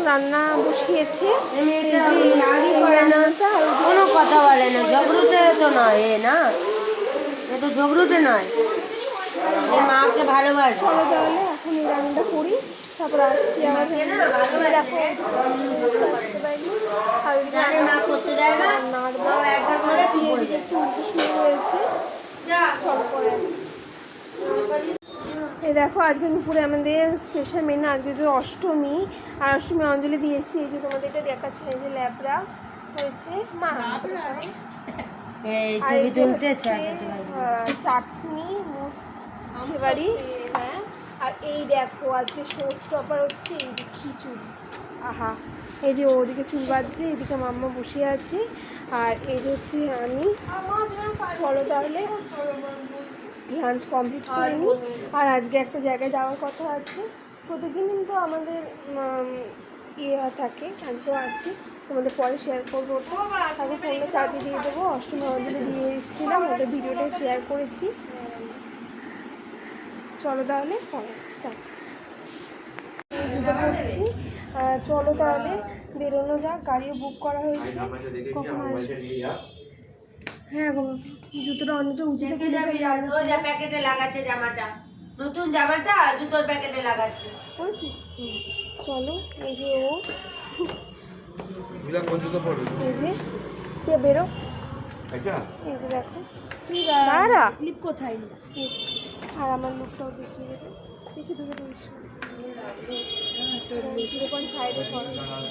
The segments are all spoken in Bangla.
রান্না বসিয়েছে। কোনো কথা বলে না, ঝগড়ুটে তো নয় এ, না এ তো ঝগড়ুটে নয়, এ মাকে ভালোবাসে। চলো তাহলে এখন এই রান্নাটা করি, তারপর আসছি আমার রয়েছে। চলো পরে আসছি। এই দেখো আজকে দুপুরে আমাদের স্পেশাল মেনু, আজকে যে অষ্টমী, আর অষ্টমী অঞ্জলি দিয়েছি। এই যে তোমাদেরকে দেখাচ্ছি, এই যে ল্যাবড়া হয়েছে, মা ছবি তুলতে চাটনি বাড়ি। হ্যাঁ, আর এই দেখো আজকে শো স্টপার হচ্ছে এই যে খিচুড়ি। আহা, এই যে ওদিকে চুল বাজছে, এদিকে মাম্মা বসে আছে, আর এই যে হচ্ছে আমি। চলো তাহলে লাঞ্চ কমপ্লিট করে নিই। আর আজকে একটা জায়গায় যাওয়ার কথা আছে। প্রতিদিন তো আমাদের ইয়ে থাকে, আজকেও আছি, তোমাদের পরে শেয়ার করবো। আগে ফোনটা চার্জে দিয়ে দেবো। অষ্টমী অঞ্জলি দিয়ে এসেছিলাম, ওদের ভিডিওটা শেয়ার করেছি। চলো তাহলে পরে আছি, জুতো পড়ছি। চলো তাহলে বেরোনো যাক, গাড়িও বুক করা হয়েছে। কখন আসবে? হ্যাঁ গো, জুতোটা অনেকটা উঁচু থেকে প্যাকেটে লাগাচ্ছে জামাটা, নতুন জামাটা জুতোর প্যাকেটে লাগাচ্ছে, বলছিস? চলো, এই যে ও, এই যে বেরো, এই যে দেখো দাঁড়া ক্লিপ কোথায়, আর আমার মুখটাও দেখিয়ে দেবে, বেশি দূরে দূর।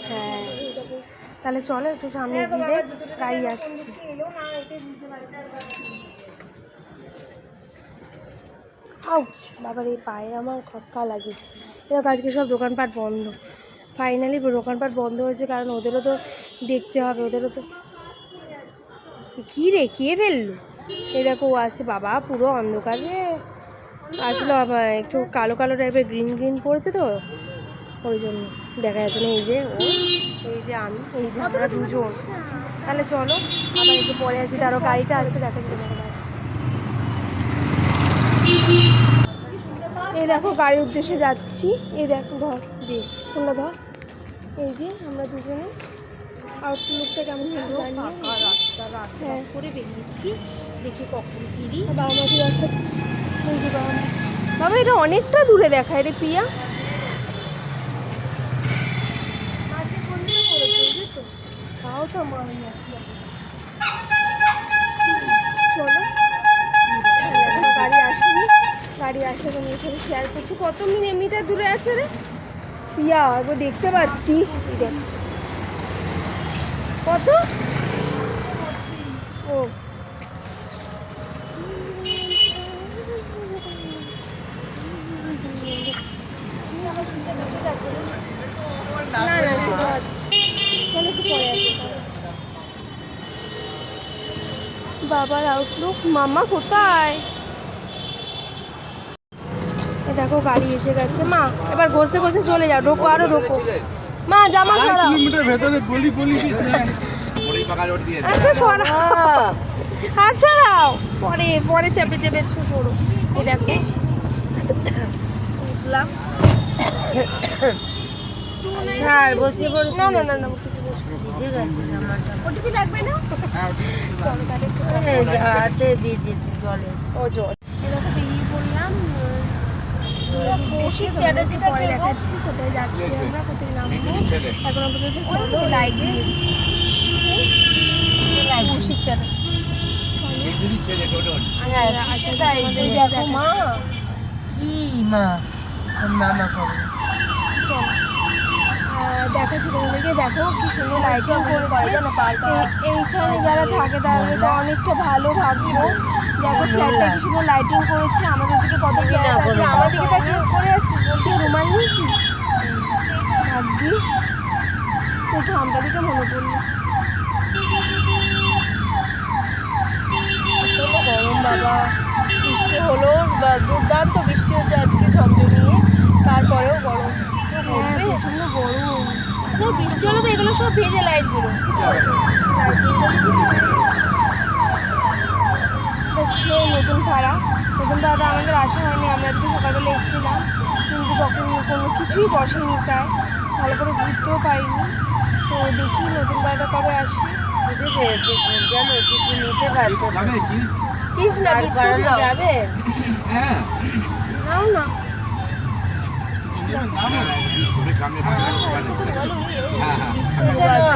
হ্যাঁ, তাহলে চলো একটু সামনে গিয়ে গাড়ি আসছে। আউচ, বাবার এই পায়ে আমার খটকা লাগিয়েছে। দেখো আজকে সব দোকানপাট বন্ধ, ফাইনালি দোকানপাট বন্ধ হয়েছে, কারণ ওদেরও তো দেখতে হবে, ওদেরও তো। কী রে, কে ফেললো? এই দেখো ও আছে, বাবা পুরো অন্ধকারে আসলো, আবার একটু কালো কালো টাইপের গ্রিন গ্রিন পড়েছে তো, ওই জন্য দেখা যাচ্ছে না। এই যে ও, এই যে আমি, এই যে আমরা দুজন। তাহলে চলো আবার একটু পরে আছি, তারও গাড়িটা আছে, দেখা যাবে। এই দেখো গাড়ির উদ্দেশ্যে যাচ্ছি। এই দেখো, ধর দিয়ে কোনটা ধর। এই যে আমরা দুজনে আউটলুকটা কেমন হলো, রাস্তা করে বেরিয়েছি, দেখি কখন ফিরি। বাবা মাকে দেখাচ্ছি, এই যে বাবা। বাবা এটা অনেকটা দূরে দেখায় রে পিয়া। চলো, গাড়ি আসেনি, গাড়ি আসে তোমার সাথে শেয়ার করছি। কত মিটার দূরে আছে রে পিয়া, একবার দেখতে পাচ্ছিস? কত? ও বাবার আউটলুক। মামা কোথায়? দেখো গাড়ি এসে গেছে। মা এবার ঘষে ঘষে চলে যাও, ঢোকো, আরো ঢোকো। মা জামা সরাও, হাত সরাও, পরে পরে চেপে চেপে ছোড়ো। এই দেখো উঠলাম। ছাড়, বসে পড়ে। না না না না, কিছু ভিজে গেছে জামাটা, ওটিপি লাগবে না। চলো তাহলে হাতে ভিজেছে জলে, ও জল। এই দেখো বেরিয়ে পড়লাম, বেশি চ্যাটার্জিটা পরে দেখাচ্ছি কোথায় যাচ্ছি আমরা, কোথায় নামবো। এখন আপাতত চলো লাইক দিয়েছি, কৌশিক চ্যাটার্জি। দেখো মা, কি মা মামা করে, চলো দেখাচ্ছি তোমাদেরকে। দেখো কি সুন্দর লাইটিং করেছে এইখানে, যারা থাকে তাদের তো অনেকটা ভালো ভাগ্য। দেখো ফ্ল্যাটটা কি সুন্দর লাইটিং করেছে, আমাদের দিকে কত ফ্ল্যাট আছে, আমার দিকে তা কেউ করে আছে, বলতে রুমাল নিয়েছিস, ভাগ্যিস তো ঠান্ডা দিকে মনে পড়লো। চলো গরম বাবা, বৃষ্টি হলো, দুর্দান্ত বৃষ্টি হচ্ছে আজকে ঝমঝমিয়ে, তারপরেও গরম। প্রচন্ড গরম, বৃষ্টি হলো তো এগুলো সব ভেজে লাইটগুলো হচ্ছে। নতুন ভাড়া আমাদের আসা হয়নি, আমরা আজকে সকালবেলা এসেছিলাম, কিন্তু তখন কোনো কিছুই বসেনি প্রায়। ভালো করে ঘুরতেও পারিনি। তো দেখি নতুন বাড়িটা কবে আসি। বুঝে পেয়েছি জানো কিছু নিতে পারতো না। চিপস না আর বিস্কুট করানো দাও। যাবে নাও না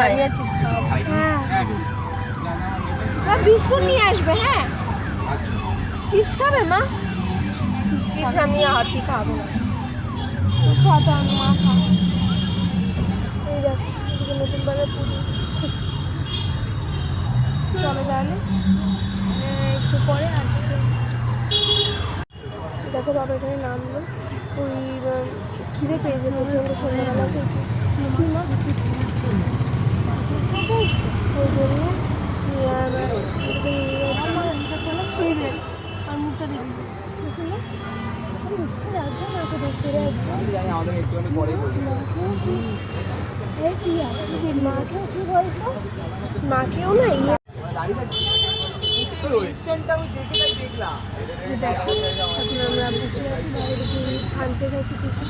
আমি আর চিপস খাওয়াবো। হ্যাঁ বিস্কুট নিয়ে আসবে। হ্যাঁ চিপস খাবে মা? চিপস আমি হাতি খাবো না। খাতো আমি মা খাবো। এই দেখো এদিকে নতুন বাড়ির পুজো হচ্ছে। চলো তাহলে একটু পরে আসছে। দেখো বাবা এখানে নামলো। ওই খিদে পেয়েছে প্রচন্ড সন্ধ্যাবেলা থেকে। ওই জন্য আর মুখটা দেখি বৃষ্টি রাখবে না তো বৃষ্টি মাকেও কি বলতো মাকেও না ইয়ে দেখো এখন আমরা বসে আছি বাইরে গিয়ে আনতে গেছি কিছু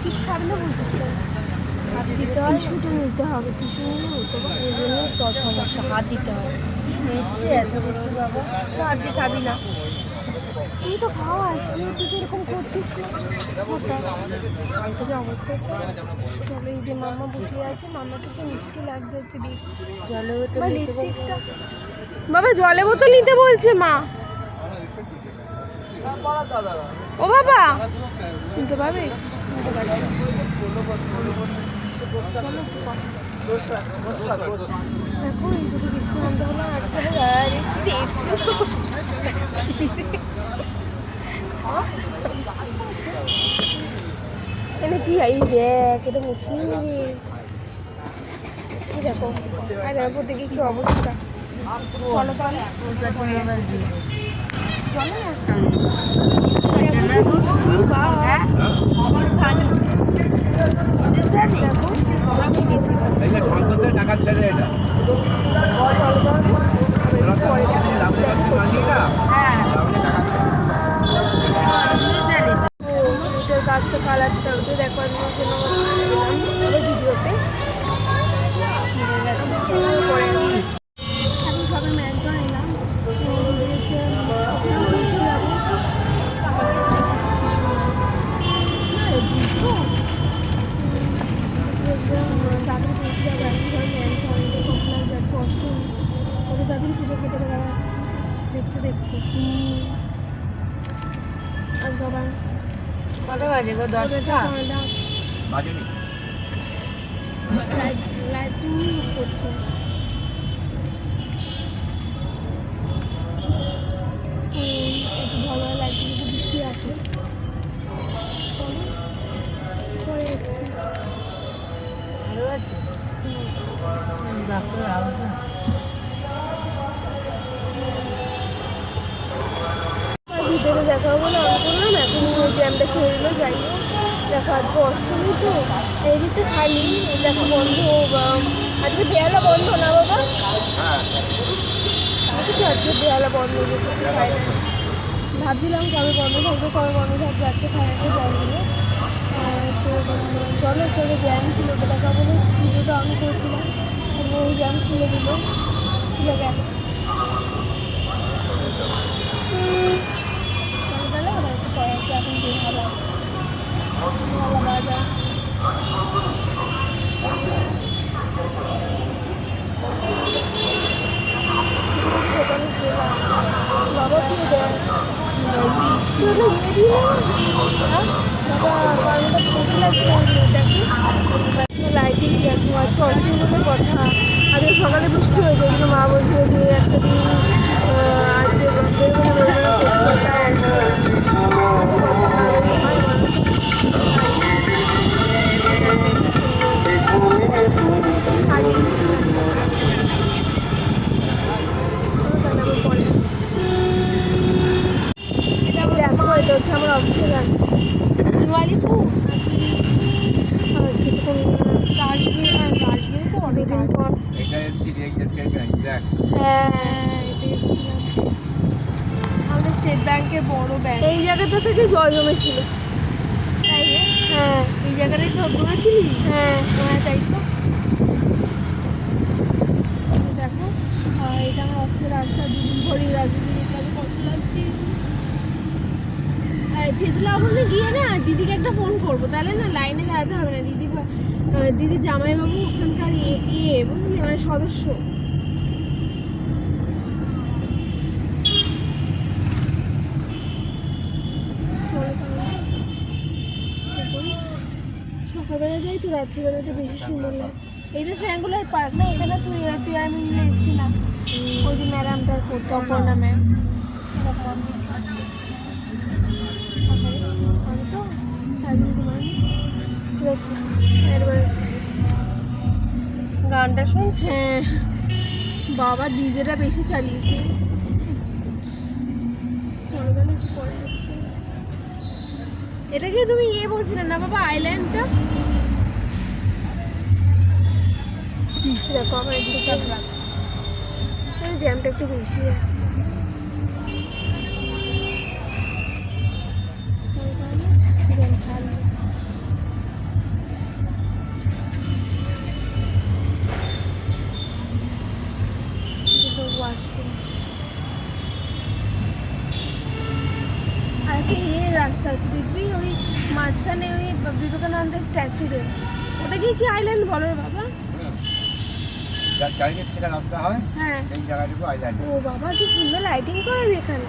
চিপস খাবে না বলছিস হাত দিতে হয় টিস্যুটা নিতে হবে টিস্যু নিলে নিতে হবে ওই জন্য তো সমস্যা হাত দিতে হবে নিচ্ছে এত কিছু বাবা তো হাত দিয়ে খাবি না তুই তো খাওয়া আসলি তুই তো এরকম করতিস না কালকে যে অবস্থা আছে চলো এই যে মাম্মা বসে আছে মাম্মাকে কি মিষ্টি লাগছে আজকে দিয়ে জলে তো লিপস্টিকটা বাবা জলে বোতল নিতে বলছে মা ও বাবা শুনতে পাবে শুনতে পাবে দেখো এই দুটো বিস্কুট আনতে হলো আজকে আরে কি দেখছো এনে কি এই দেখ এটা মুছিয়ে নেবে এই দেখো আর এরপর দেখি কি অবস্থা চলো তাহলে চলো না বৃষ্টি বা দেখো আমি গেছি টাকা ছেড়ে এটা গাছটা কালারটা ওটা দেখো আমি জন্য ভিডিওতে পরে এখন সবাই ম্যানটা এলাম তাদের কষ্ট ওদের তাদের পুজো খেতে পারে দেখতে দেখতে আর সবাই কটা বাজে গো 10টা বাজেনি লাইটিং করছে একটু ভালো লাইটিং একটু বৃষ্টি আছে পরে এসছি ভালো আছে ডাক্তার আউট ভিতরে দেখা হবো না অন করলাম এখন ওই জ্যামটা ছেড়ে দিল যাই হোক দেখো আজকে অষ্টমী তো এদিকে খালি দেখো বন্ধ আজকে বেহালা বন্ধ না বাবা কিছু আজকে বেহালা বন্ধ কিছু খাই না ভাবছিলাম কবে বন্ধ থাকবে আজকে খাই একটা যাইনি তো চলো একটু জ্যাম ছিল ওটা দেখা বলে ভিডিওটা অন করেছিলাম ওই জ্যাম খুলে দিল খুলে গেল চলো তাহলে আবার একটু পরে আসবে এখন বেহালা বাজার বাবা কি দেয় লাইটিং দেখো আজকে অসুবিধার কথা আজকে সকালে বৃষ্টি হয়েছে ওই জন্য মা বলছিল যে একটা দিন আজকে দেখো এটা হচ্ছে আমার অফিসের গান কিছুক্ষণ দুদিন পর এটা দেখ হ্যাঁ আমাদের স্টেট ব্যাংকের বড় ব্যাংক এই জায়গাটা থেকে জল জমেছিল হ্যাঁ এই জায়গাটায় সব ঘুরেছিলি? হ্যাঁ হ্যাঁ, তাই তো। এই দেখো, এটা আমার অফিসের রাস্তা, দুদিন ভরি রাজনীতি দেখতে আমি কত লাগছে। চেতলা ওখানে গিয়ে না দিদিকে একটা ফোন করবো, তাহলে না লাইনে দাঁড়াতে হবে না। দিদি জামাইবাবু ওখানকার বুঝলি, মানে সদস্য। চলো তাহলে। সকালবেলা যাই তো রাত্রিবেলাটা বেশি সুন্দর লাগে। এটা ট্রায়াঙ্গুলার পার্ক না, এখানে তুই আর আমি মিলে এসেছিলাম। ওই যে ম্যাডামটার করতো, অপর্ণা ম্যাম। আমি তো তাই জন্য ঘুমাইনি। গানটা শুনছি। হ্যাঁ বাবা ডিজেটা বেশি চালিয়েছে। চলো তাহলে একটু পরে আসছি। এটাকে তুমি বলছিলে না বাবা, আইল্যান্ডটা? দেখো আমার একটু জ্যামটা একটু বেশি আছে। চলো তাহলে, জ্যাম ছাড়বে। ওয়াশরুম আর একটা রাস্তা আছে দেখবি, ওই মাঝখানে ওই বিবেকানন্দের স্ট্যাচু দেয়, ওটাকে কি আইল্যান্ড বলো রে বাবা? যার চারিদিক থেকে রাস্তা হয় হ্যাঁ। এই জায়গাটুকু আইল্যান্ড। ও বাবা কি সুন্দর লাইটিং করা এখানে।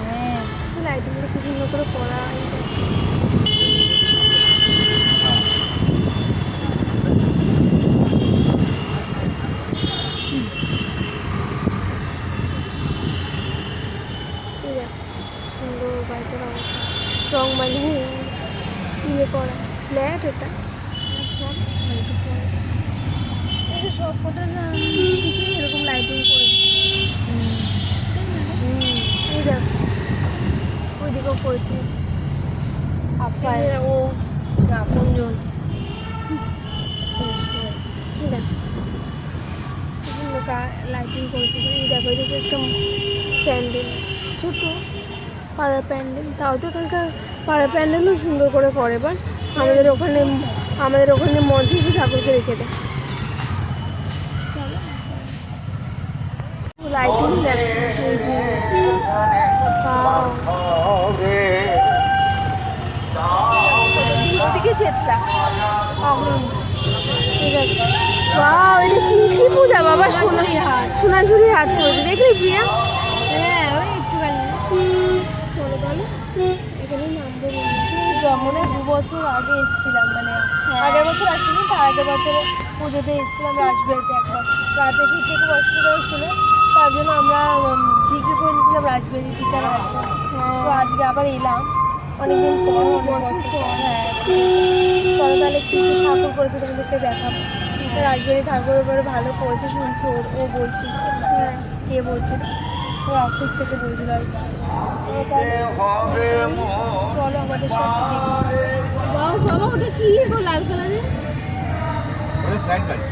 হ্যাঁ, লাইটিংটা খুব সুন্দর করে করা। সুন্দর বাড়িটার অবস্থা, রং মালিয়ে করা ফ্ল্যাট এটা। সব কটা এরকম লাইটিং করেছে। এই দেখ ওইদিকেও করেছে। ও আপনজন। লাইটিং করেছে। এই দেখো এদিকে একটা প্যান্ডেল, ছোট পাড়ার প্যান্ডেল। তাও তো এখানকার পাড়ার প্যান্ডেলও সুন্দর করে করে। বাট আমাদের ওখানে মঞ্চে এসে ঠাকুরকে রেখে দেয়। লাইটিং দেখো, এই যে ওদিকে চেতলা অগ্রণী। কি পূজা বাবা? সোনাঝুরি হাট করেছে, দেখলি প্রিয়া? হ্যাঁ ওই একটুখানি। চলো তাহলে এখানে নামবো। মনে 2 বছর আগে এসেছিলাম, মানে আগের বছর আসিনি, তার আগের বছর পুজোতে এসেছিলাম রাজবাড়িতে একবার। রাতে ফিরতে খুব অসুবিধা হয়েছিল, তার জন্য আমরা ঠিকই করে নিয়েছিলাম রাজবাড়ি টিচার আসবো। তো আজকে আবার এলাম অনেকদিন পর, বছর পর। হ্যাঁ চলো তাহলে একটু ঠাকুর করেছে তোমাদেরকে দেখাবো। রাজবাড়ি ঠাকুর এবারে ভালো করেছে শুনছি, ও বলছিল। হ্যাঁ বলছিল, ও অফিস থেকে বলছিল আর কি। চলো আমাদের সাথে দেখো। বাবা ওটা কি গো লাল কালারের?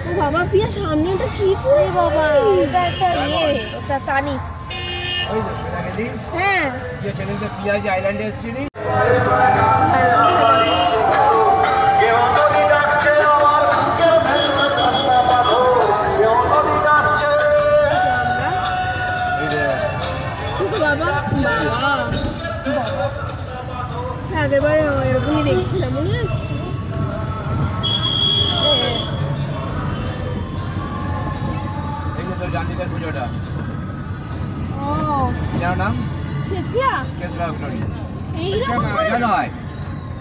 ও বাবা প্রিয়া সামনে ওটা কি করে বাবা? এটা একটা ওটা তানিস। ওই তো সেটা গেলি হ্যাঁ যে চ্যানেলটা পিয়াজ আইল্যান্ডে এসেছিলি। বাবা আগেরবার এরকমই দেখছিলাম, মনে আছে? এই যে তোর ডান্ডিকার পুজোটা, ও যার নাম চেতলা। কেতলা অগ্রণী। এইরকম এটা নয়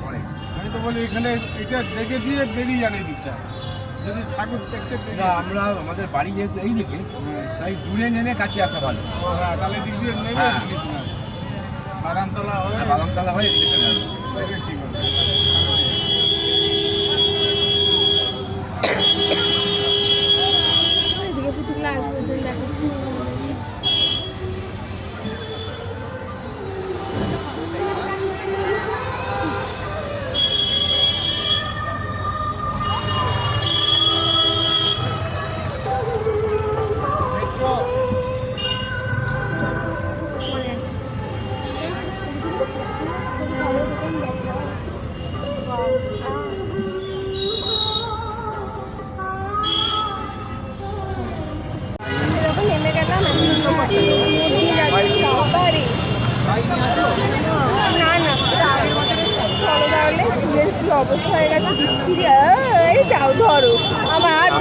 পরে। আমি তো বলি এখানে এটা দেখে দিয়ে বেরিয়ে যান এই দিকটা, যদি ঠাকুর দেখতে না, আমরা আমাদের বাড়ি যেহেতু এই দিকে, তাই দূরে নেমে কাছে আসা ভালো। তাহলে দিক দিয়ে নেবে হ্যাঁ। বাদামতলা হয়ে বাদামতলা হয়ে স্টেশনে আসবো। দেখে ঠিক হবে। এদিকে পুচুগুলো আসবে দেখাচ্ছি। এরকম নেমে গেলাম বাবারে না না চলো তাহলে চুলের কি অবস্থা হয়ে গেছে বিচ্ছিরি এই দাও ধরো আমার হাত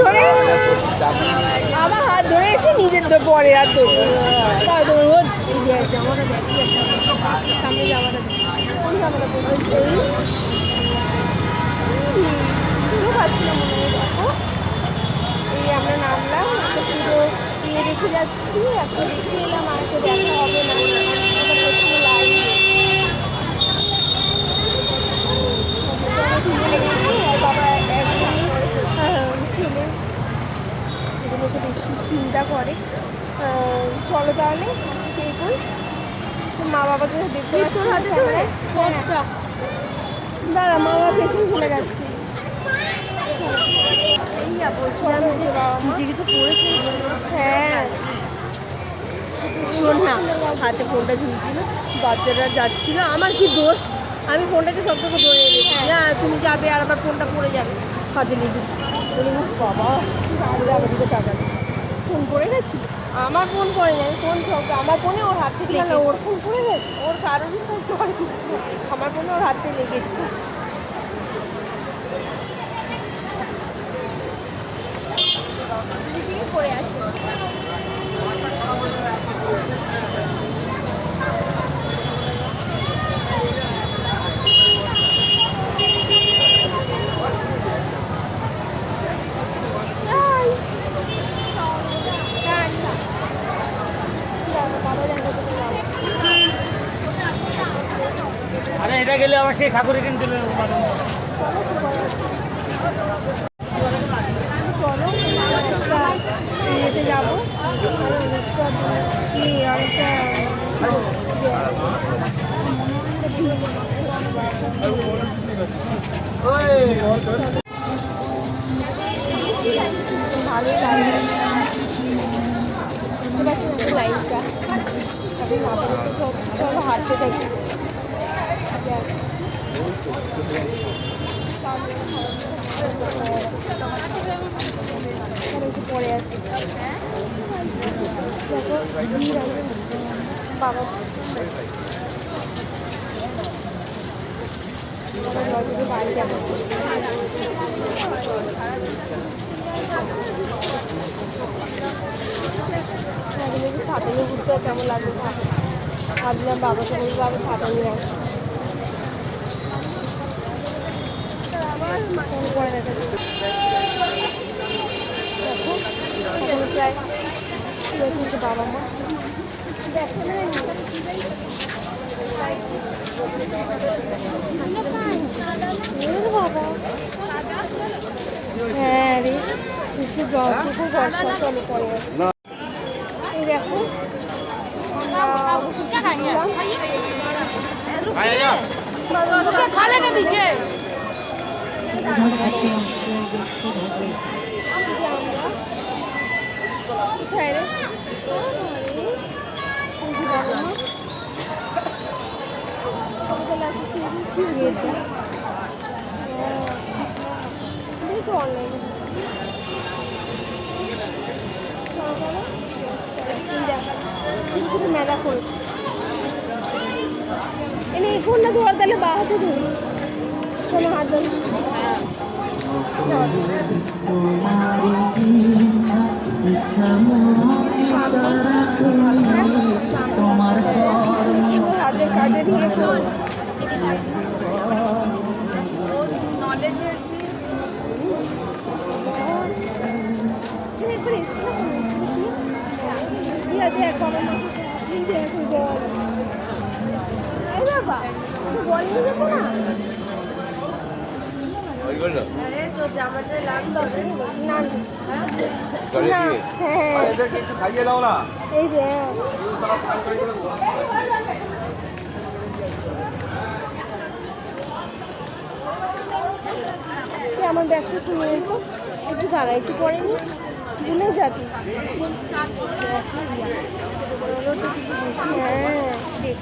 ধরে এসে নিজের তো পরে হাত ধরো তাও তোমার হচ্ছে জামাটা দেখি সামনে জামাটা কোন জামাটা বলতে পুরো পাচ্ছি না মনে হয় দেখো এই আমরা নামলাম একটা পুরো ইয়ে রেখে যাচ্ছি একটা রেখে এলাম আর তো দেখা হবে না প্রথমে লাইন বাবা ছেলে এগুলোকে বেশি চিন্তা করে চলো তাহলে দেখুন মা বাবাকে দেখতে তোর হাতে ধরে ফোনটা দাঁড়া মা বাবা পেছনে চলে গেছে নিজেকে তো পড়েছে হ্যাঁ শোন না হাতে ফোনটা ঝুলছিল বাচ্চারা যাচ্ছিল আমার কি দোষ আমি ফোনটাকে সব থেকে ধরে রেখেছি না তুমি যাবে আর আমার ফোনটা পড়ে যাবে হাতে লেগেছি বাবা আমার দিকে টাকা ফোন পড়ে গেছি আমার ফোন পড়ে যায় ফোন সব আমার ফোনে ওর হাত থেকে লেগেছে ওর ফোন পড়ে গেছে ওর কারোরই ফোন পড়ে আমার ফোনে ওর হাত থেকে লেগেছে দিদিকে পড়ে আছে আরে এটা গেলে আমার সেই ঠাকুরে কিনতে চলো একটা ইয়েতে যাবো ভালোই লাগে লাইনটা এখন আপাতত চলো হাঁটতে থাকি একটু পরে আসি বাবা বাড়ি যাবো ছাতা নিয়ে ঘুরতে কেমন লাগবে ভাবলাম বাবাকে বলবো আমি ছাতা নিয়ে আসি পরে দেখা যাচ্ছে প্রায় কিন্তু বাবা মা বাবা হ্যাঁ রে একটু বর্ষা চলে পড়ে এই দেখো কোথায় রে অনলাইনে শুধু মেলা করেছি এনে এখন না ধর তাহলে বা হাতে ধরি কোনো হাত ধরি হাতে কাজে দিয়ে নলেজের দেখ বাবা দেখ বাবা বল নিয়ে যাবো না এই যে আমার ব্যাগটা তুলে তো একটু দাঁড়া একটু পরে নি ভুলে যাবি হ্যাঁ দেখ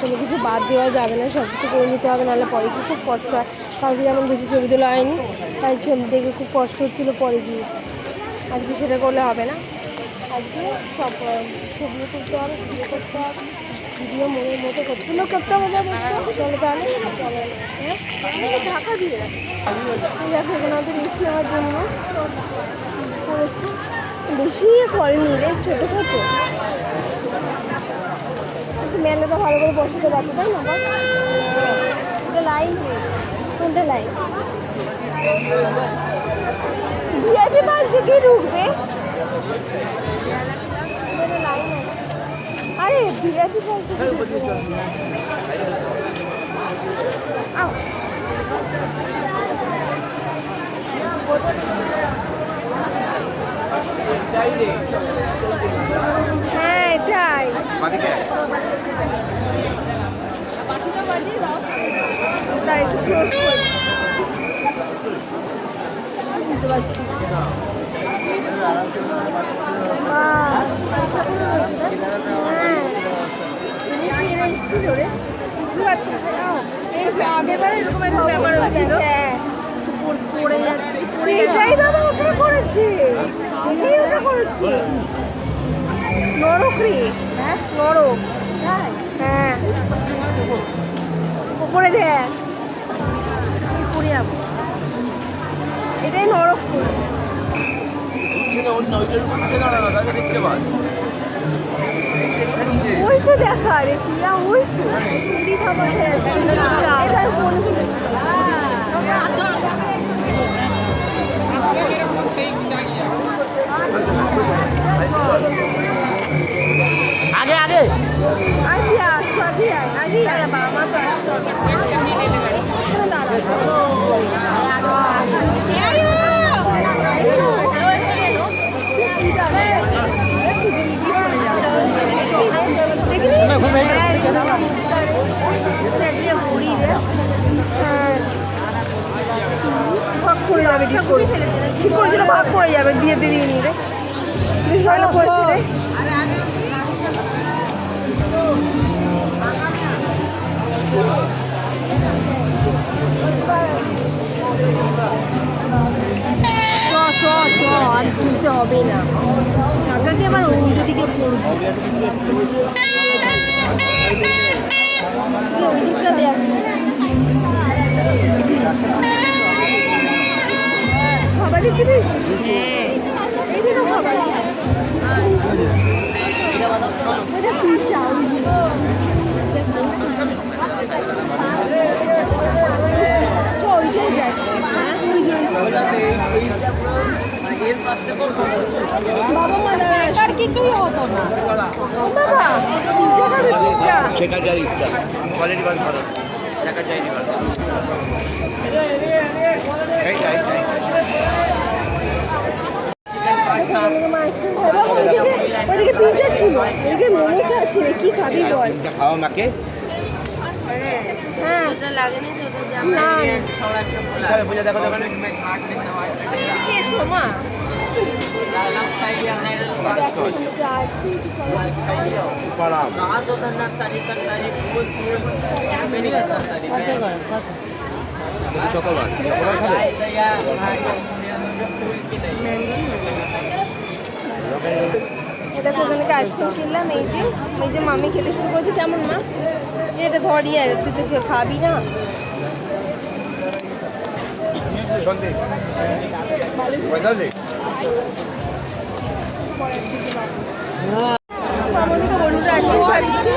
কোনো কিছু বাদ দেওয়া যাবে না, সব কিছু করে নিতে হবে, নাহলে পরে গিয়ে খুব কষ্ট হয়। কাউকে যেমন বেশি ছবি তোলা হয়নি, তাই ছবি দেখে খুব কষ্ট হচ্ছিলো পরে গিয়ে। আজকে সেটা করলে হবে না, আজকে সব ছবিও তুলতে হবে, ভিডিও করতে হবে, ভিডিও মনের মতো করতে হবে। চলো তাহলে, চলো। হ্যাঁ, ঢাকা দিয়ে দেখো এখানে আমাদের রেস্ট নেওয়ার জন্য করেছি, বেশি করেনি রে, ছোটোখাটো। মেলাটা ভালো করে বসাতে পারতো, তাই না? ওটা লাইন, কোনটা লাইন? ভিআইপি পাস থেকে ঢুকবে, লাইন আছে। আরে ভিআইপি পাস থেকে ঢুকবে। হ্যাঁ এটাই, তাই একটু ক্লোজ করি, বুঝতে পারছি। ছিল রে, বুঝতে পারছি না। এই আগেরবার এরকম একটা ব্যাপার হয়েছিল, পড়ে যাচ্ছে, এটাই দাদা ওটা করেছি, এটাই ওটা করেছি। নরক রে, হ্যাঁ নরক, হ্যাঁ উপরে দেখ পড়ে যাবো, এটাই নরক করেছি। ওই তো দেখা রে পিয়া, ওই তো পুরী খাবার আগে আগে ভাগ করে যাবে, ঠিক করেছিল ভাগ করে যাবে, দিয়ে দিয়ে নিয়ে রে, বেশ ভালো করেছে রে। আর তুলতে হবে না, কাকাকে আবার উল্টো দিকে পড়বো, ওই দিকটা দেখ। খাবার দিতে পেরেছিস? হ্যাঁ, এই দিকে খাবার এটা পিজ্জা, ওইটাই যাই। বাবা মা আর কিছুই হতো না, বাবা সেকারচারি কোয়ালিটি ভালো ভালো সেকারচারি ভালো ওদিকে পিজ্জা ছিল, ওদিকে মোমো আছে, কি খাবি বল? খাওয়া মাকে হ্যাঁ লাগেনি তো, বুঝে দেখো দোকানে মা চকোবার খাবে এটা ওখানে আইসক্রিম কিনলাম, এই যে মামি খেতে শুরু করেছে। কেমন মা? এটা ধরি, আর তুই তো কেউ খাবি না। সন্দেহ পয়সা নেই। আমাদের বন্ধুরা আইসক্রিম খাচ্ছি,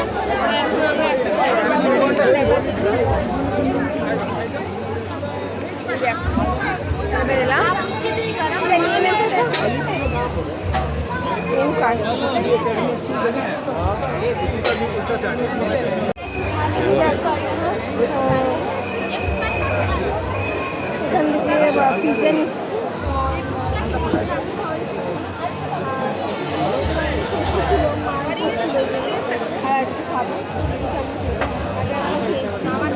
বেরোলাম নিয়ে নেবে। এখান থেকে পিজ্জা নিচ্ছি, আর আজকে খাবো। আমার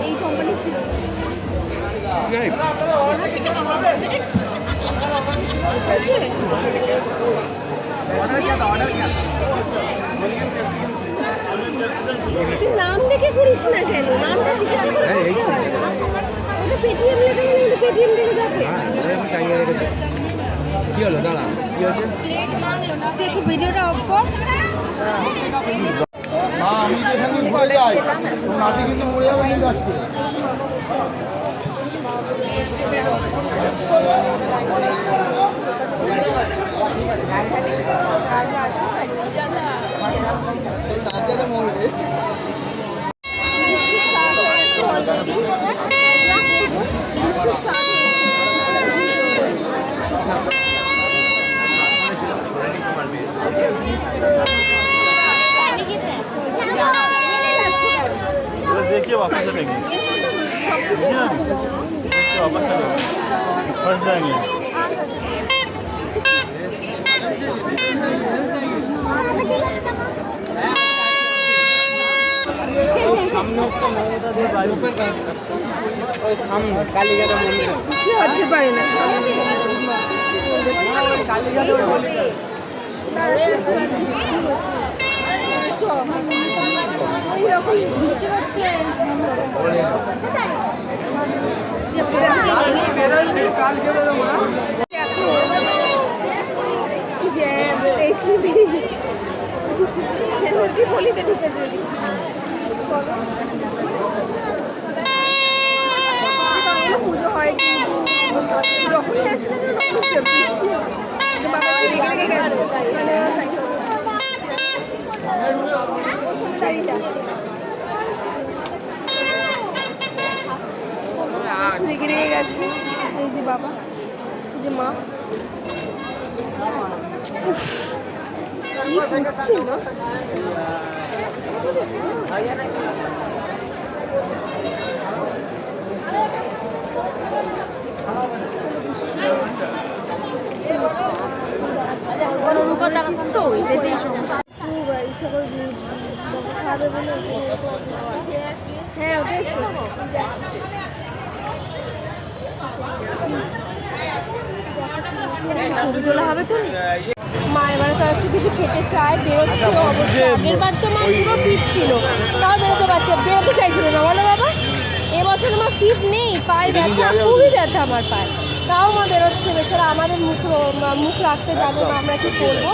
এই কোম্পানি ছিল, ऑर्डर क्या था? তুই নাম দেখে করিস না কেন? নামটা জিজ্ঞাসা করে হ্যাঁ, এই করতে তো। হয় না। ওটা পেটিএম লেখা হলে ওটা পেটিএম থেকে যাবে। হ্যাঁ এখন টাইমে রেখেছে কি হলো দাঁড়া কি হচ্ছে তুই একটু ভিডিওটা অফ কর। আমি যেখানে পড়ে যাই মাটি কিন্তু মরে যাবে কিন্তু আজকে देखिए वापस चलेंगे देखिए वापस चलेंगे फंस जाएंगे কি হতে পারে না বলিতে ঢুকে চলি পুজো হয় কিন্তু যখনই আসে না কেন বৃষ্টি হয় বাবা রেগে গেছে রেগে রেগে গেছে এই যে বাবা এই যে মা উফ, কি করছে না তো এটা যে ইচ্ছা করে খাবে বলে হ্যাঁ ওটাই তো ছবি তোলা হবে তো মা এবারে তো একটু কিছু খেতে চায় বেরোচ্ছে অবশ্যই আগের বার তো মা পুরো ফিট ছিল তাও বেরোতে চাইছিল না বলো বাবা এবছর আমার ফিট নেই পায়ে ব্যথা খুবই ব্যথা আমার পায়ে তাও মা বেরোচ্ছে বেচারা আমাদের মুখ রাখতে জানে না আমরা কি করবো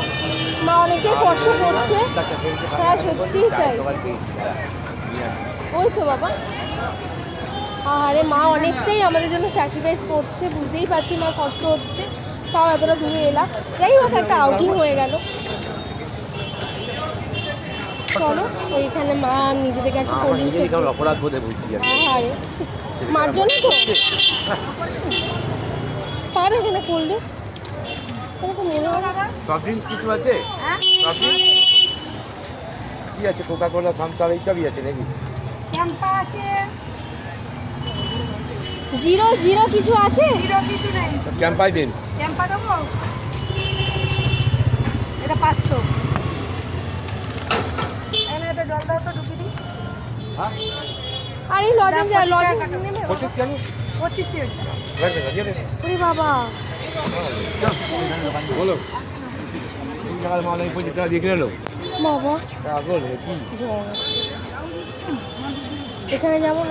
মা অনেকটাই কষ্ট করছে হ্যাঁ সত্যিই তাই ওই তো বাবা আরে মা অনেকটাই আমাদের জন্য স্যাক্রিফাইস করছে বুঝতেই পারছি মা কষ্ট হচ্ছে তাও এতটা দূরে এলাম যাই হোক একটা আউটিং হয়ে গেল চলো ওইখানে মা নিজে থেকে একটা কোল্ড অপরাধ বোধে বুঝছি হ্যাঁ রে মার জন্য তো পাবে এখানে কোল্ড তো মনে হয় সফট ড্রিঙ্কস কিছু আছে সফট ড্রিঙ্কস কি আছে কোকা কোলা থামসাপ এইসবই আছে নাকি ক্যাম্পা আছে জিরো জিরো কিছু আছে কিছু নেই ক্যাম্পাই দিন ক্যাম্পা দেবো এটা 500 এখানে একটা জল দাও তো ঢুকি দিই আরে লজেন্স লজেন্স নেবে 25 কেন 25 লাগবে না দিয়ে দেন ওরে বাবা বলো 3 টাকার মাল আমি 25 টাকা দিয়ে কিনে নেবো বাবা পাগল কি এখানে যেমন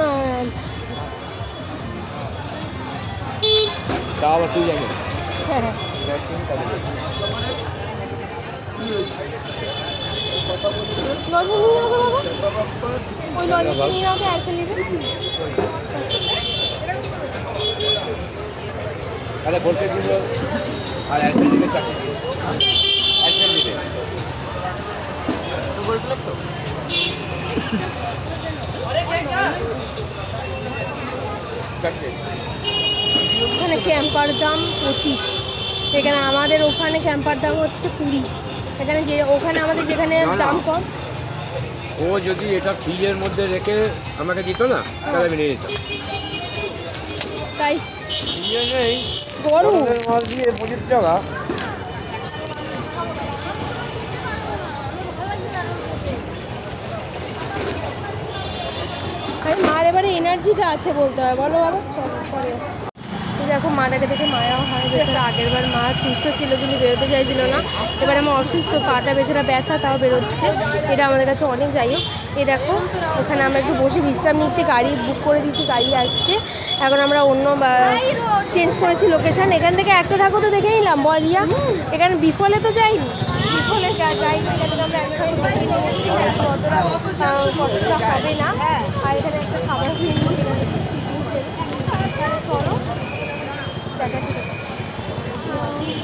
তা আবার তুই জানি হ্যাঁ হ্যাঁ লজেন্স নিয়ে আসো বাবা ওই লজেন্স নিয়ে আসো একটা নেবে তাহলে বলতে দিল আর একজন দিবে চারটে একজন দিবে তো বলতে তো চারটে ওখানে ক্যাম্পার দাম 25 এখানে আমাদের ওখানে ক্যাম্পার দাম হচ্ছে 20 এখানে যে ওখানে আমাদের যেখানে না, না। দাম কম ও যদি এটা ফ্রিজের মধ্যে রেখে আমাকে দিত না তাহলে আমি নিয়ে নিতাম তাই ইয়ে নেই বড় মাল দিয়ে 25 টাকা আরে মার এবারে এনার্জিটা আছে বলতে হয় বলো বাবা চলো পরে দেখো মাটাকে দেখে মায়াও হয়, বেচারা আগের বার মা সুস্থ ছিল কিন্তু বেরোতে চাইছিল না, এবার আমার অসুস্থ, পাটা বেচারা ব্যথা তাও বেরোচ্ছে, এটা আমাদের কাছে অনেক। যাই হোক, এই দেখো এখানে আমরা একটু বসে বিশ্রাম নিচ্ছি, গাড়ি বুক করে দিচ্ছি, গাড়ি আসছে। এখন আমরা অন্য চেঞ্জ করেছি লোকেশান, এখান থেকে একটা ঠাকুর তো দেখে নিলাম বরিয়া, এখানে বিফলে তো যাইনি, বিফলে যাইনি, এখানে আমরা একটা ঠাকুর দেখে নিয়েছি, কতটা হবে না। আর এখানে একটা খাবার খেয়ে নিই, চলো দেখা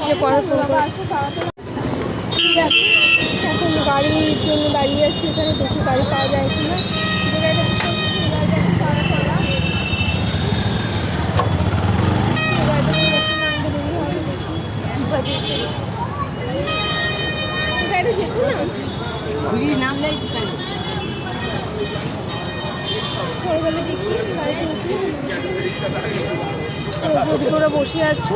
যে কথা ফোন এখন গাড়ির জন্য দাঁড়িয়ে আছি এখানে, দেখি গাড়ি পাওয়া যায় কি না। ওরা বসে আছে,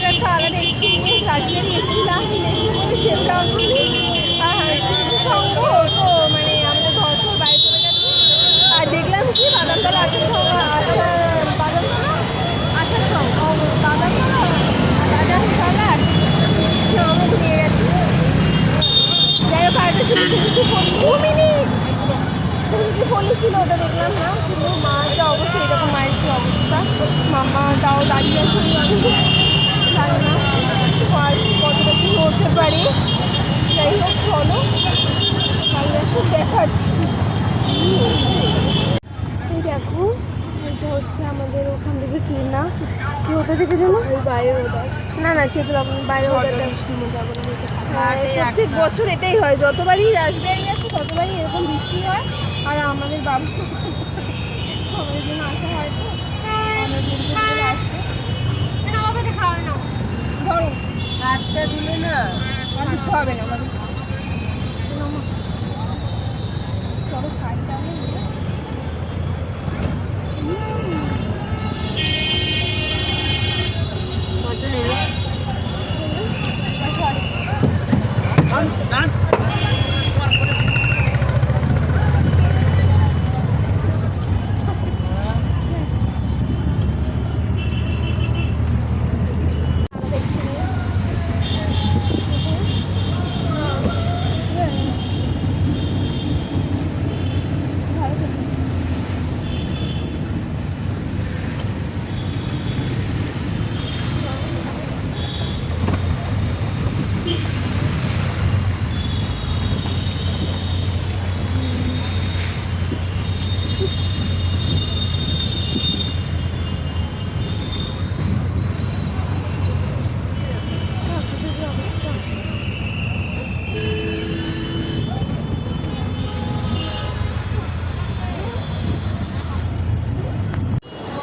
একটা আলাদা এক্সপিরিয়েন্স রাজবাড়ি এসেছিলাম, তো মানে আমাদের ঘর থেকে বাইরে চলে গেছে, আর দেখলাম কি বাদামতলা আসার সময় বাদামতলা আসার সময় বাদামতলা রাজাতলা আমরা ঘুরিয়ে গেছি। যাই হোক আরেকটা ছিল দু মিনিট ফলি ছিল, ওটা দেখলাম না, কিন্তু মাটা অবশ্যই এরকম মায়ের কি অবস্থা, মামা তাও দাঁড়িয়ে আছে, আমি জানি না আর কতটা কি করতে পারি। যাই হোক চলো তাহলে সব দেখাচ্ছি। এই দেখো এটা হচ্ছে আমাদের ওখান থেকে কিনা, কি ওটা থেকে যেন বাইরের ওদার, না না চেতলা বাইরের ওদারটা প্রত্যেক বছর এটাই হয়, যতবারই রাসবিহারী আসে ততবারই এরকম বৃষ্টি হয়। আর আমাদের বাবা সবাই জন্য আসা হয়, তো আমাদের আসে না, বাবাকে খাওয়াবে না, ধরো হাতটা দিলে না দিতে হবে না, চলো খাই তাহলে।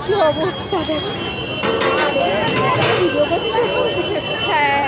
কি অবস্থা দেখো, হ্যাঁ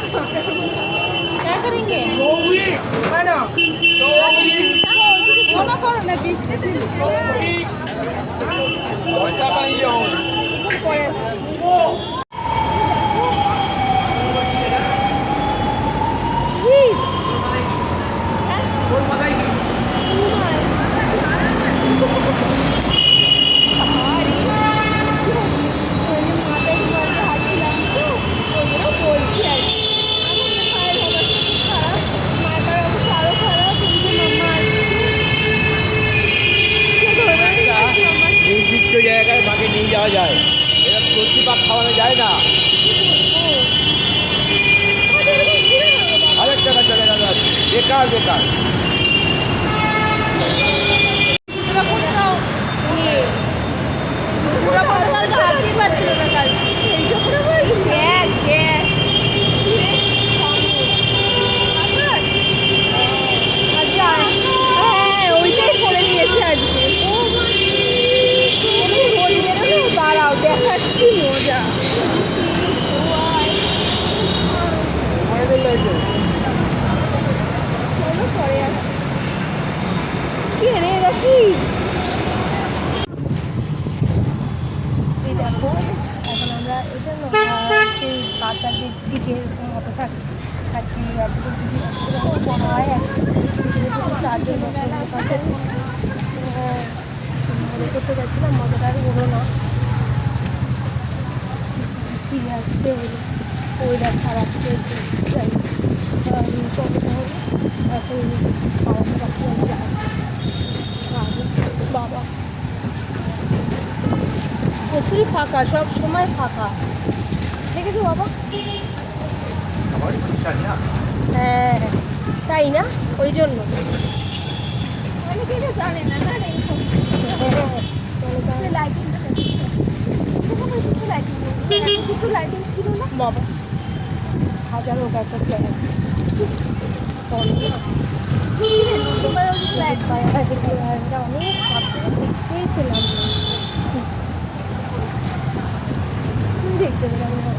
নির্দিষ্ট জায়গায় মাকে নিয়ে যাওয়া যায়, এটা সবজি পাক খাওয়ানো যায় না। আরেক টাকা চলে গেল, বেকার বেকার। ওইটাই করে দিয়েছে আজকে, দাঁড়াও দেখাচ্ছি মজা। চলো পরে আসছি, কি রে এরা কি দেখো এখন আমরা এটা 8টার দিকে এরকম হতে থাকে। আজকে একদম যদি মনে হয় চারজন কাছে মনে করতে গেছিলাম, মজাটা আর হলো না, ফিরে আসতে হলো। ওয়েদার খারাপ যাই চলতে হবে। এখন খাওয়াতে বাকি আসবে বাবা প্রচুরই ফাঁকা, সব সময় ফাঁকা, দেখেছো বাবা? আমার বিশ্বাস না। হ্যাঁ তাই না, ওই জন্য অনেকেই তো জানে না না এরকম চলো তাহলে। লাইটিংটা কিছু লাইটিং কিছু লাইটিং ছিল না বাবা হাজার হোক একটা প্ল্যান অনেক দেখতেই পেলাম, দেখতে পেলাম না।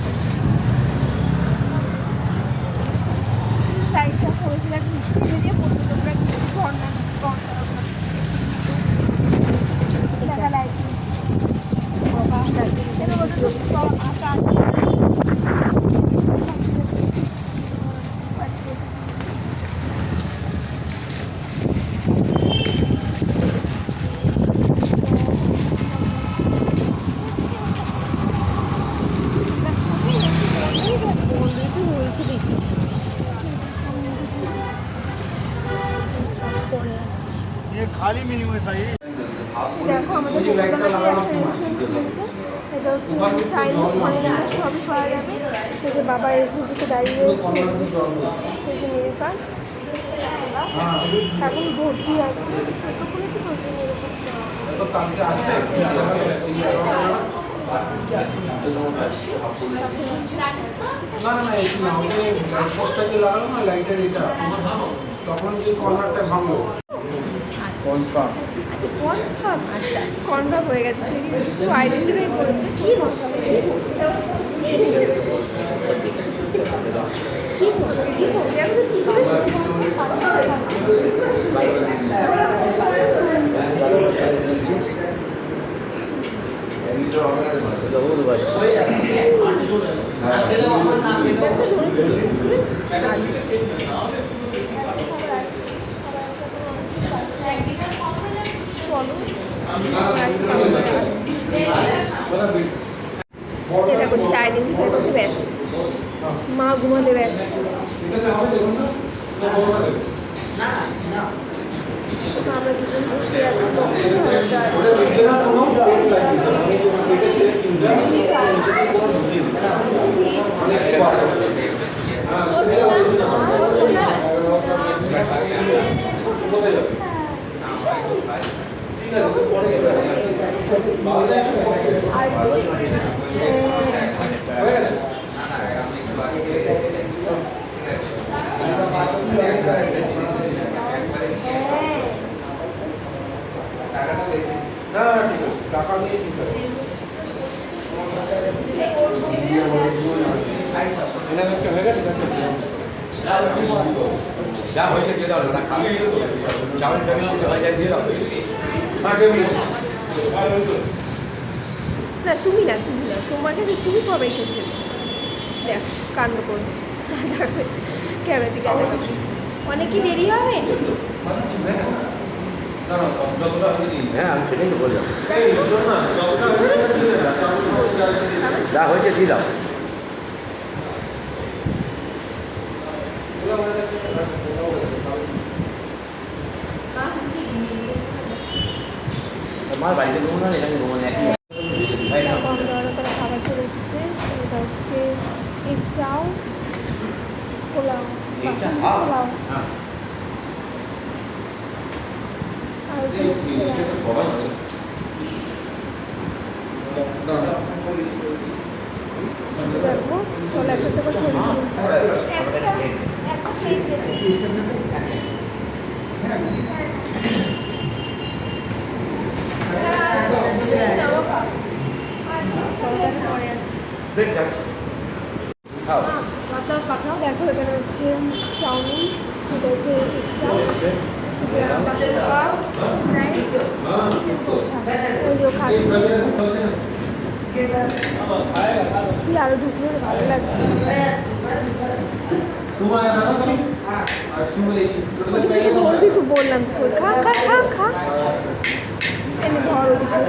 লাইটটা করেছিলাম বৃষ্টি বেরিয়ে পড়তো তোমরা ঝর্ণা দেখা লাইটিং বাবা সব আঁকা আছে হয়েছে দেখিস পরে আসছি। ये खाली मिनी में सही দেখো আমাদের কলকাতাতে একটা রেস্টুরেন্ট খুলেছে, এটা হচ্ছে চাইনিজ মানে সবই পাওয়া যাবে। এই যে বাবা এদিকে দাঁড়িয়ে রয়েছে, এই যে মেনু কার্ড এখন ভর্তি আছে, সত্য খুলেছি ভর্তি এরকম না না না এটি না, ওই যে লাইট পোস্টটা যে লাগালো না লাইটের এটা, তখন যে কর্নারটা ভাঙলো। কনফার্ম। কনফার্ম হয়ে গেছে, কিছু আইডেন্টিফাই করেছে। কি দেখো সে আইডেন্টিফাই করতে ব্যস্ত, মা ঘুমাতে ব্যস্ত। আমরা দুজন বসে টাকা দিয়ে কি করে এটা দেখতে হয়ে গেছে। যা হয়েছে দিয়ে দাও না, খাবে চাউল ফ্যামিলি হয়ে যায় দিয়ে দাও। না তুমি না, তোমাকে তুমি সবাই খেয়েছে। দেখ কান্ড করছে ক্যামেরা দিকে অনেকই দেরি হবে। হ্যাঁ আমি সেটাই তো বললাম, যা হয়েছে দিয়ে দাও। আমার বাড়িতে ঘুমো না, এখানে ঘুমো না, একই খাবার চলে এসেছে, এটা হচ্ছে এক চাও পোলাও, পোলাও আর দেখো চলো একটা করে ছবি পরে আসছি। দেখো এখানে হচ্ছে চাউমিন, এটা হচ্ছে চাউ, আরো ঢুকলে ভালো লাগছে। ধরবি তো, বললাম তো, খা খা খা খা, এনে ধর ওদিকে।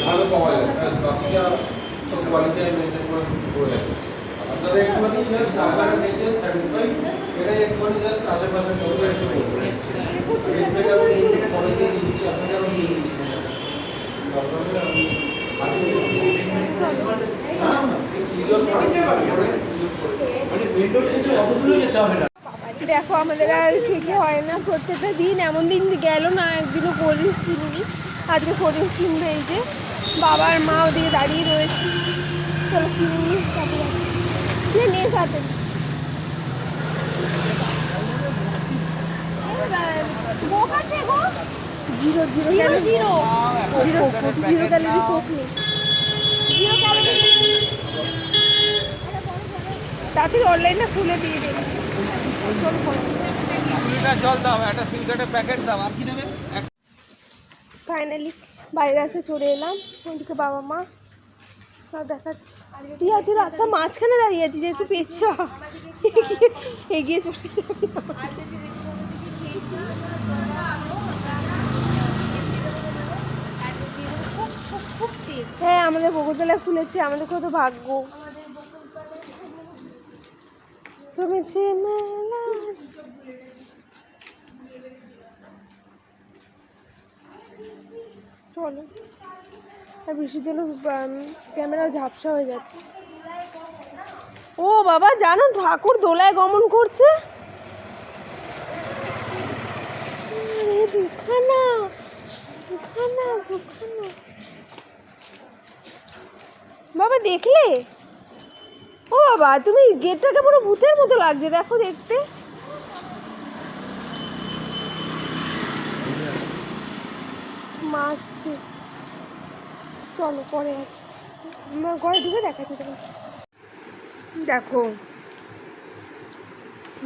ভালো পাওয়া যায়, বাকিটা সব কোয়ালিটি মেনটেন করে রাখে। আপনারা একটুখানি জাস্ট আপনারা নিয়েছেন স্যাটিসফাই, এটা একটুখানি জাস্ট আশেপাশে করে একটু বলবেন। ফিডব্যাক আপনি অনেকেই শিখছি, আপনাকে আমি দিয়ে দিচ্ছি। দরকার হলে আপনি দেখো আমাদের আর থেকে হয় না, প্রত্যেকটা দিন এমন দিন গেল না একদিনও কোল্ড ড্রিঙ্কস কিনিনি। আজকে কোল্ড ড্রিঙ্কস কিনবে, এই যে বাবার মা ওদিকে দাঁড়িয়ে রয়েছে। চলো কিনে নিয়ে নিয়ে সাথে zero zero zero zero zero zero calorie Coke নেই, জিরো ক্যালোরি। তাড়াতাড়ি অনলাইনে খুলে দিয়ে দেবে। জল দাও, একটা সিগারেটের প্যাকেট দাও, আর কি নেবে? ফাইনালি বাড়ির কাছে চলে এলাম। ওইদিকে বাবা মা সব দেখাচ্ছি। রিয়া তুই রাস্তার মাঝখানে দাঁড়িয়ে আছিস, যেহেতু পেয়েছ এগিয়ে চলে যাবি। হ্যাঁ আমাদের বকুলতলায় খুলেছে, আমাদের কত ভাগ্য। জমেছে মেলা। চলো, আর বৃষ্টির জন্য ক্যামেরা ঝাপসা হয়ে যাচ্ছে। ও বাবা, জানো ঠাকুর দোলায় গমন করছে। দুখানা দুখানা দুখানা বাবা, দেখলে? ও বাবা, তুমি গেটটাকে পুরো ভূতের মতো লাগছে, দেখো দেখতে। মা আসছে, চলো পরে আসছি। আমার ঘরে ঢুকে দেখাচ্ছি তখন। দেখো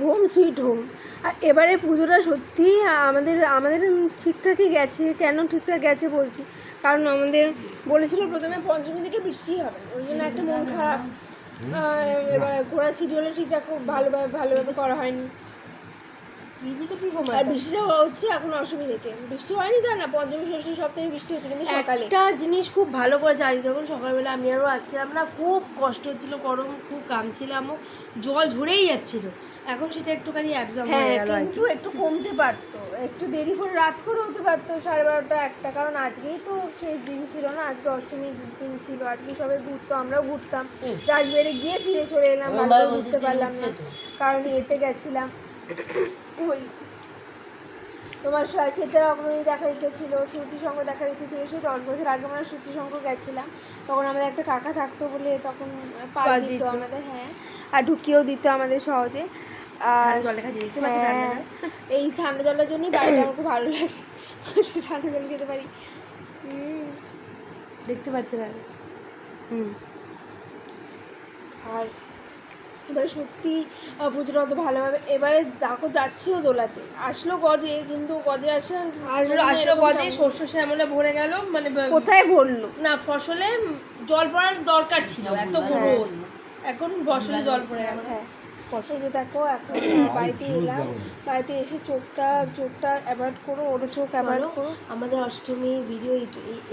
হোম সুইট হোম। আর এবারে পুজোটা সত্যি আমাদের আমাদের ঠিকঠাকই গেছে। কেন ঠিকঠাক গেছে বলছি, কারণ আমাদের বলেছিল প্রথমে পঞ্চমী থেকে বৃষ্টি হবে, ওই জন্য একটা মন খারাপ। এবার ঘোরা শিডিউলও ঠিকঠাক ভালোভাবে করা হয়নি। আর বৃষ্টিটা হচ্ছে এখন অষ্টমী থেকে, বৃষ্টি হয়নি তা না, পঞ্চমী ষষ্ঠী সপ্তমী বৃষ্টি হচ্ছে, কিন্তু সকালে একটা জিনিস খুব ভালো করেছে। আজ যখন সকালবেলা আমি আরও আসছিলাম না, খুব কষ্ট হচ্ছিল, গরম খুব কামছিলামও, জল ঝরেই যাচ্ছিল। এখন সেটা একটুখানি অ্যাবজর্ব হয়ে গেল, কিন্তু একটু কমতে পারতো, একটু দেরি করে রাত করে হতে পারতো 12:30 1টা। কারণ আজকেই তো সেই দিন ছিল না, আজকে অষ্টমীর দিন ছিল, আজকে সবাই ঘুরতো, আমরাও ঘুরতাম। রাজবাড়ি গিয়ে ফিরে চলে এলাম, ভালো বুঝতে পারলাম না, কারণ এতে গেছিলাম। ওই তোমার চেতার অগ্রণী দেখার ইচ্ছা ছিল, সূচি সংঘ দেখার ইচ্ছা ছিল। সেই 10 বছর আগে আমরা সূচি সংঘ গেছিলাম, তখন আমাদের একটা কাকা থাকতো বলে তখন পাল দিত আমাদের। হ্যাঁ, আর ঢুকিয়েও দিত আমাদের সহজে। আর এই ঠান্ডা জলের জন্যই বাড়িটা আমার খুব ভালো লাগে, ঠান্ডা জল খেতে পারি। দেখতে পাচ্ছি না। আর এবারে সত্যি পুজোটা অত ভালোভাবে এবারে দেখো যাচ্ছিও দোলাতে, আসলো গজে, কিন্তু গজে আসলো গজে শস্য শ্যামলে ভরে গেল, মানে কোথায় ভরলো না, ফসলে জল পড়ার দরকার ছিল, এত রোদ, এখন ফসলে জল পড়ে গেল। হ্যাঁ, এই যে দেখো এখন বাড়িতে এলাম, বাড়িতে এসে চোখটা অ্যাভয়েড করো, ওর চোখ অ্যাভয়েড করো। আমাদের অষ্টমী ভিডিও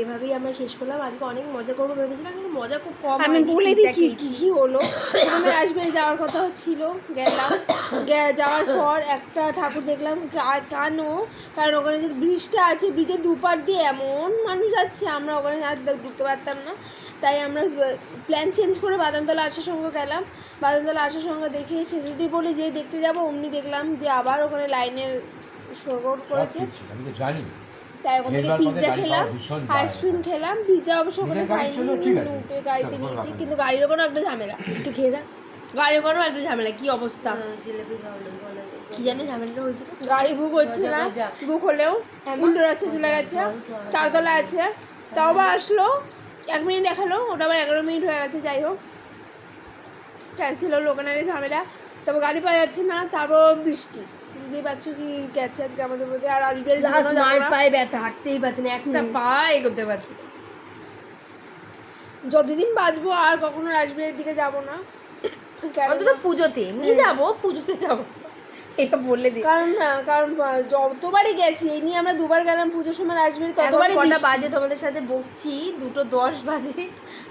এভাবেই আমরা শেষ করলাম। আজকে অনেক মজা করবো ভেবেছিলাম, কিন্তু মজা খুব কম। আমি বলে দিই কি কি হলো। প্রথমে রাজবাড়ি যাওয়ার কথা ছিল, গেলাম, যাওয়ার পর একটা ঠাকুর দেখলাম কারণ ওখানে যে ব্রিজটা আছে, ব্রিজের দুপার দিয়ে এমন মানুষ যাচ্ছে, আমরা ওখানে ঢুকতে পারতাম না। তাই আমরা প্ল্যান চেঞ্জ করে বাদামতলা আসার সঙ্গে গেলাম। বাদামতলা আসার সঙ্গে দেখে সে যদি বলি যে দেখতে যাবো, অমনি দেখলাম যে আবার ওখানে লাইনের সরগড় করেছে। আমি তো জানি, তাই ওখান থেকে নেটওয়ার্ক পিৎজা গাড়ি খেলাম, পাওয়া ভীষণ দায়। আইসক্রিম খেলাম, পিৎজা অবশ্য ওখানে দূরের গাড়ি খাইনি, ছিল, ঠিক আছে। উঠে গাড়িতে তারপর নিয়েছি, ভালো। কিন্তু গাড়ির ওখানে একটা ঝামেলা। একটু খেয়ে দাও। গাড়ির ওখানেও একটা ঝামেলা, কি অবস্থা, জিলেপি খাওয়ালো বলে কি জানি ঝামেলাটা হয়েছিল। গাড়ি বুক হচ্ছে না, মজা। বুক হলেও উল্টো রাস্তায় চলে গেছে, চারতলা আছে, তাও বা আসলো 1 মিনিট দেখালো, ওটা আবার 11 মিনিট হয়ে গেছে। যাই হোক, ক্যান্সেল হলো, ওখানে একটা ঝামেলা। তারপর গাড়ি পাওয়া যাচ্ছে না, তারপর বৃষ্টি, বুঝতেই পারছো কি গেছে আজকে আমাদের মধ্যে। আর আসবে মায়ের পায়ে ব্যথা, হাঁটতেই পারছি না, একটা পা এগোতে পারছি না। যতদিন বাঁচবো আর কখনো রাজবিহারের দিকে যাব না, অন্তত পুজোতে এমনি যাবো, পুজোতে যাবো এটা বললে দিই। কারণ যতবারই গেছি, এই নিয়ে আমরা 2বার গেলাম পুজোর সময় রাজবিহারি, ততবারই ততবারই কটা বৃষ্টি। বাজে তোমাদের সাথে বকছি, 2:10 বাজে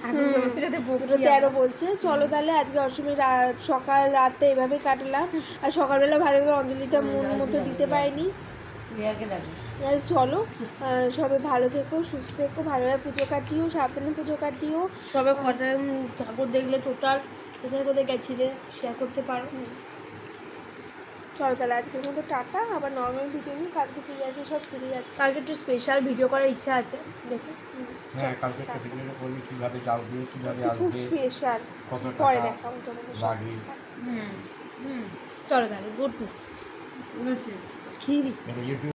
এখন তোমাদের সাথে বকছি। 13 বলছে। চলো তাহলে আজকে অষ্টমীর সকাল রাতে এভাবে কাটলাম। আর সকালবেলা ভালোভাবে অঞ্জলিটা মন মতো দিতে পারিনি। চলো, সবাই ভালো থেকো, সুস্থ থেকো, ভালোভাবে পুজো কাটিও, সাবধানে পুজো কাটিও। সবে কটা ঠাকুর দেখলে টোটাল কোথায় কোথায় গেছিলে শেয়ার করতে পারো। চলো তাহলে আজকের মতো টাটা। আবার নর্মাল ভিডিও নিই, কালকে ফিরে আছে, সব ছেড়ে যাচ্ছে। কালকে একটু স্পেশাল ভিডিও করার ইচ্ছা আছে, দেখো। হ্যাঁ, কালকে একটা ভিডিওটা করবি কীভাবে যাবে, কীভাবে খুব আসবে, স্পেশাল, কত পরে টাকা দেখাবো তোমাদের সাথে। লাগে। চলো তাহলে গুড নাইট। খিরি এটা ইউটিউব